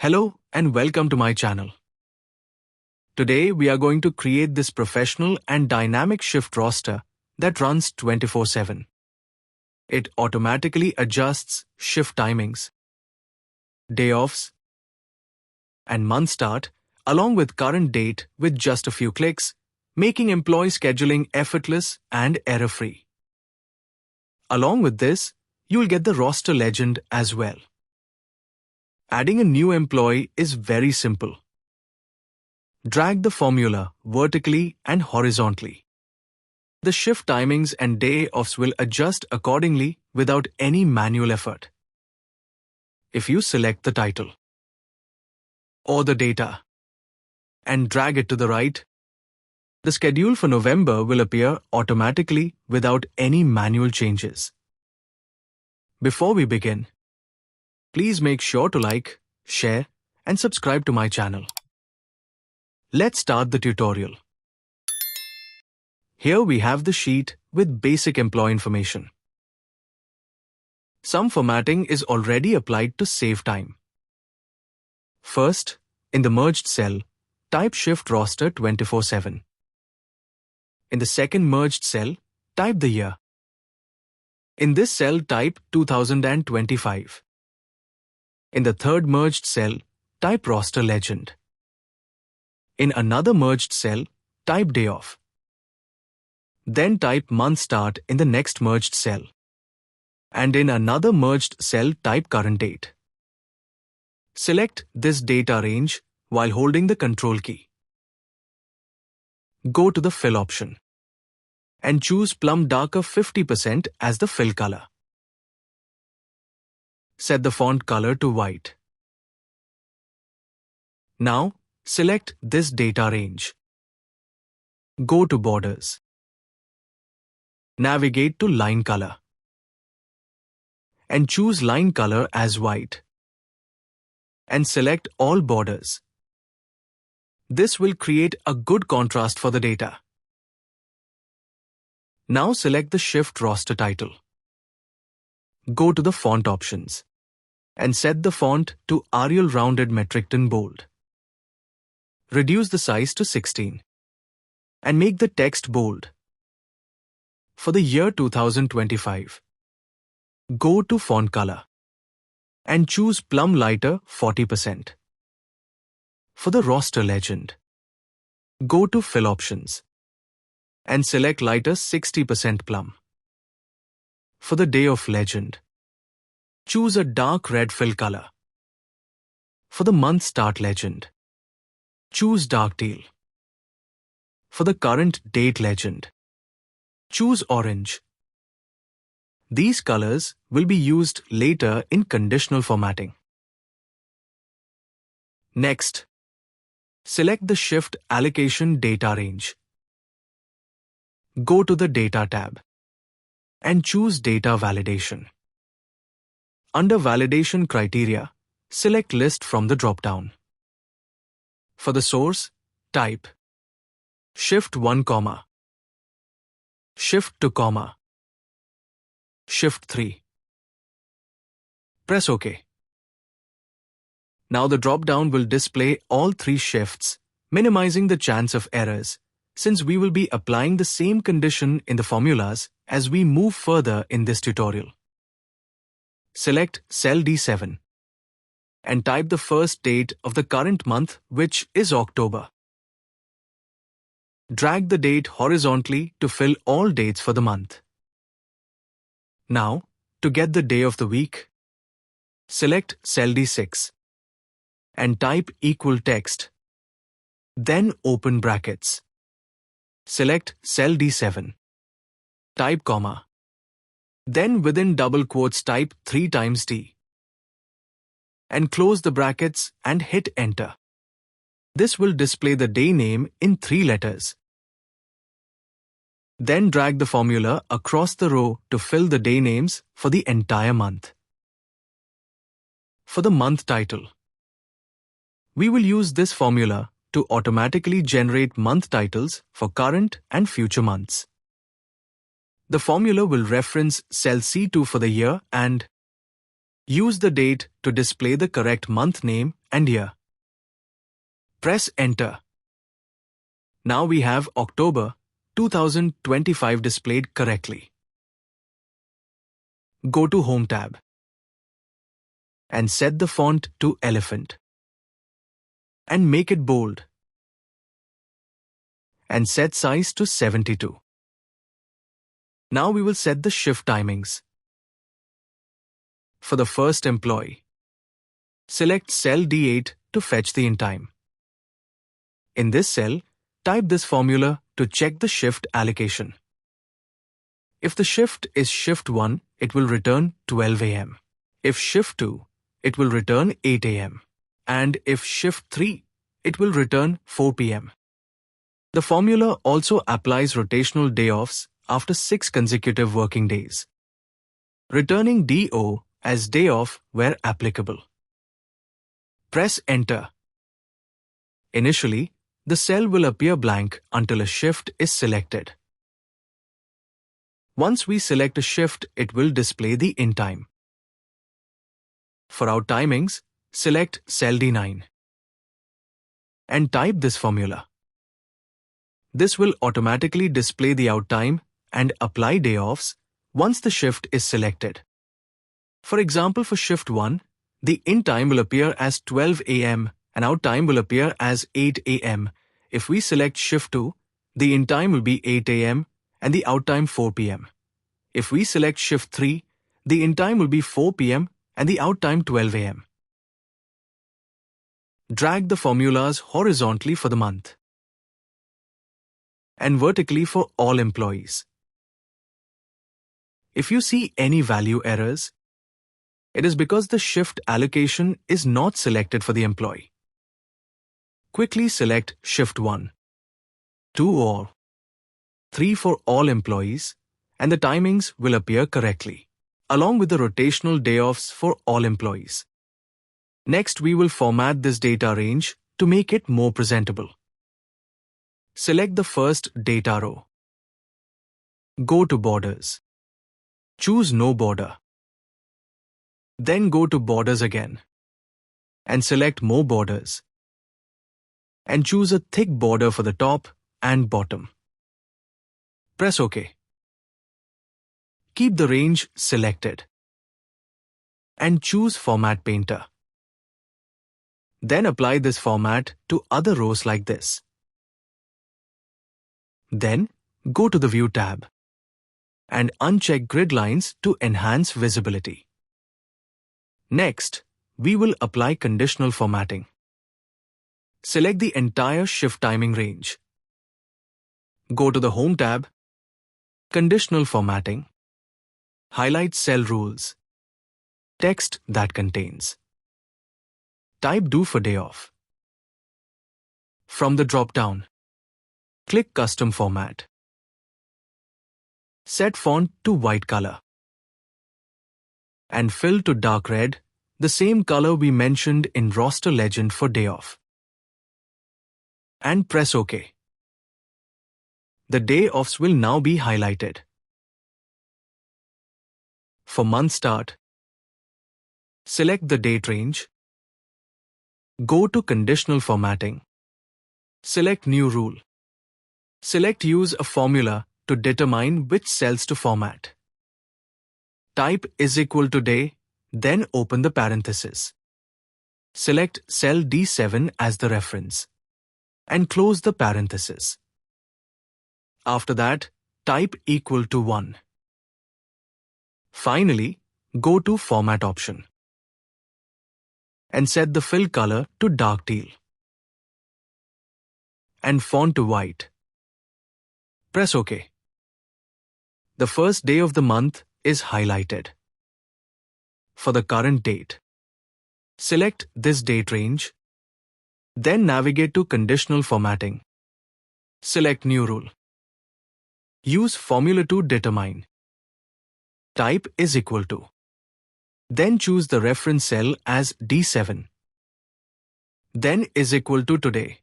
Hello and welcome to my channel. Today we are going to create this professional and dynamic shift roster that runs 24/7. It automatically adjusts shift timings, day offs, and month start along with current date with just a few clicks, making employee scheduling effortless and error-free. Along with this, you'll get the roster legend as well. Adding a new employee is very simple. Drag the formula vertically and horizontally. The shift timings and day offs will adjust accordingly without any manual effort. If you select the title or the data and drag it to the right, the schedule for November will appear automatically without any manual changes. Before we begin, please make sure to like, share, and subscribe to my channel. Let's start the tutorial. Here we have the sheet with basic employee information. Some formatting is already applied to save time. First, in the merged cell, type Shift Roster 24/7. In the second merged cell, type the year. In this cell, type 2025. In the third merged cell, type roster legend. In another merged cell, type day off. Then type month start in the next merged cell. And in another merged cell, type current date. Select this data range while holding the Control key. Go to the Fill option and choose Plum Darker 50% as the fill color. Set the font color to white. Now, select this data range. Go to Borders. Navigate to Line Color. And choose Line Color as white. And select all borders. This will create a good contrast for the data. Now select the Shift Roster title. Go to the Font options and set the font to Arial Rounded Metricton Bold. Reduce the size to 16 and make the text bold. For the year 2025, go to Font Color and choose Plum Lighter 40%. For the roster legend, go to Fill options and select Lighter 60% Plum. For the day of legend, choose a dark red fill color. For the month start legend, choose dark teal. For the current date legend, choose orange. These colors will be used later in conditional formatting. Next, select the Shift Allocation Data range. Go to the Data tab and choose Data Validation. Under Validation Criteria, select List from the drop-down. For the source, type Shift 1, Shift 2, Shift 3. Press OK. Now the drop-down will display all three shifts, minimizing the chance of errors, since we will be applying the same condition in the formulas as we move further in this tutorial. Select cell D7 and type the first date of the current month, which is October. Drag the date horizontally to fill all dates for the month. Now, to get the day of the week, select cell D6 and type equal text. Then open brackets. Select cell D7. Type comma. Then within double quotes type 3 times D. And close the brackets and hit enter. This will display the day name in 3 letters. Then drag the formula across the row to fill the day names for the entire month. For the month title, we will use this formula to automatically generate month titles for current and future months. The formula will reference cell C2 for the year and Use the date to display the correct month name and year. Press Enter. Now we have October 2025 displayed correctly. Go to Home tab and set the font to Elephant and make it bold and set size to 72. Now we will set the shift timings. For the first employee, select cell D8 to fetch the in time. In this cell, type this formula to check the shift allocation. If the shift is shift 1, it will return 12 a.m. If shift 2, it will return 8 a.m. And if shift 3, it will return 4 p.m. The formula also applies rotational day offs after 6 consecutive working days, returning DO as day off where applicable. Press Enter. Initially, the cell will appear blank until a shift is selected. Once we select a shift, it will display the in time. For our timings, select cell D9 and type this formula. This will automatically display the out time and apply day offs once the shift is selected. For example, for shift 1, the in time will appear as 12 a.m. and out time will appear as 8 a.m. If we select shift 2, the in time will be 8 a.m. and the out time 4 p.m. If we select shift 3, the in time will be 4 p.m. and the out time 12 a.m. Drag the formulas horizontally for the month and vertically for all employees. If you see any value errors, it is because the shift allocation is not selected for the employee. Quickly select shift 1, 2 all, 3 for all employees, and the timings will appear correctly, along with the rotational day offs for all employees. Next, we will format this data range to make it more presentable. Select the first data row. Go to Borders. Choose No Border. Then go to Borders again and select More Borders and choose a thick border for the top and bottom. Press OK. Keep the range selected and choose Format Painter. Then apply this format to other rows like this. Then go to the View tab and uncheck grid lines to enhance visibility. Next, we will apply conditional formatting. Select the entire shift timing range. Go to the Home tab, Conditional Formatting, highlight Cell Rules, text that contains. Type Do for day off. From the drop-down, click Custom Format. Set font to white color and fill to dark red, the same color we mentioned in roster legend for day off. And press OK. The day offs will now be highlighted. For month start, select the date range. Go to Conditional Formatting. Select New Rule. Select Use a formula to determine which cells to format. Type =day, then open the parenthesis. Select cell D7 as the reference and close the parenthesis. After that, type =1. Finally, go to Format option and set the fill color to dark teal and font to white. Press OK. The first day of the month is highlighted. For the current date, select this date range, then navigate to Conditional Formatting. Select New Rule. Use formula to determine. Type =. Then choose the reference cell as D7. Then =today.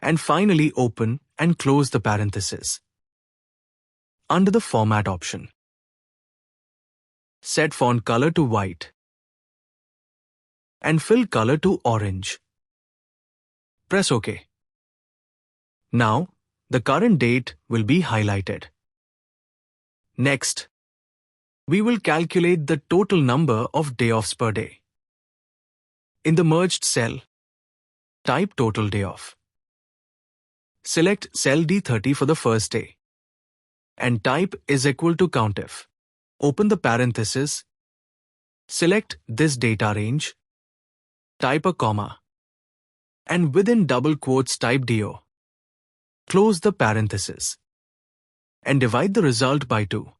And finally open and close the parenthesis. Under the Format option, set font color to white and fill color to orange. Press OK. Now, the current date will be highlighted. Next, we will calculate the total number of day offs per day. In the merged cell, type total day off. Select cell D30 for the first day and type is equal to COUNTIF. Open the parenthesis, select this data range, type a comma, and within double quotes type DO. Close the parenthesis and divide the result by 2.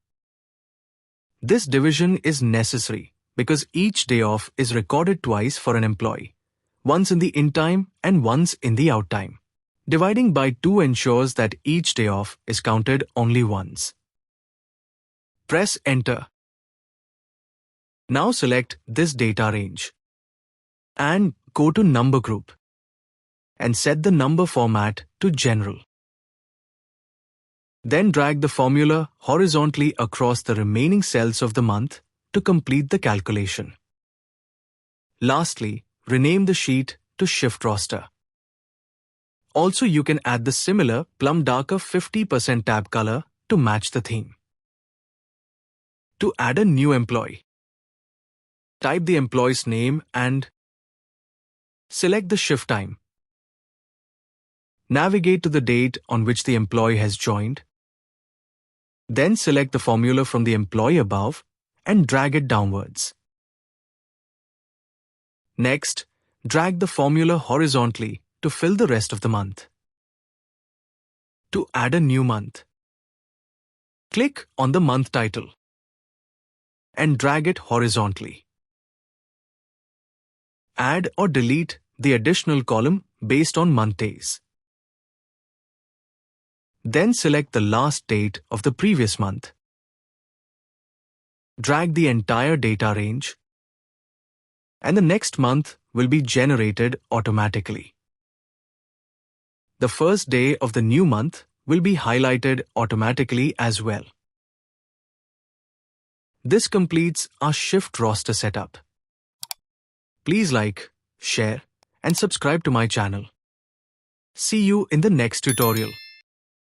This division is necessary because each day off is recorded twice for an employee, once in the in time and once in the out time. Dividing by 2 ensures that each day off is counted only once. Press Enter. Now select this data range and go to Number Group and set the number format to General. Then drag the formula horizontally across the remaining cells of the month to complete the calculation. Lastly, rename the sheet to Shift Roster. Also, you can add the similar plum darker 50% tab color to match the theme. To add a new employee, type the employee's name and select the shift time. Navigate to the date on which the employee has joined. Then select the formula from the employee above and drag it downwards. Next, drag the formula horizontally to fill the rest of the month. To add a new month, click on the month title and drag it horizontally. Add or delete the additional column based on month days. Then select the last date of the previous month. Drag the entire data range, and the next month will be generated automatically. The first day of the new month will be highlighted automatically as well. This completes our shift roster setup. Please like, share, and subscribe to my channel. See you in the next tutorial.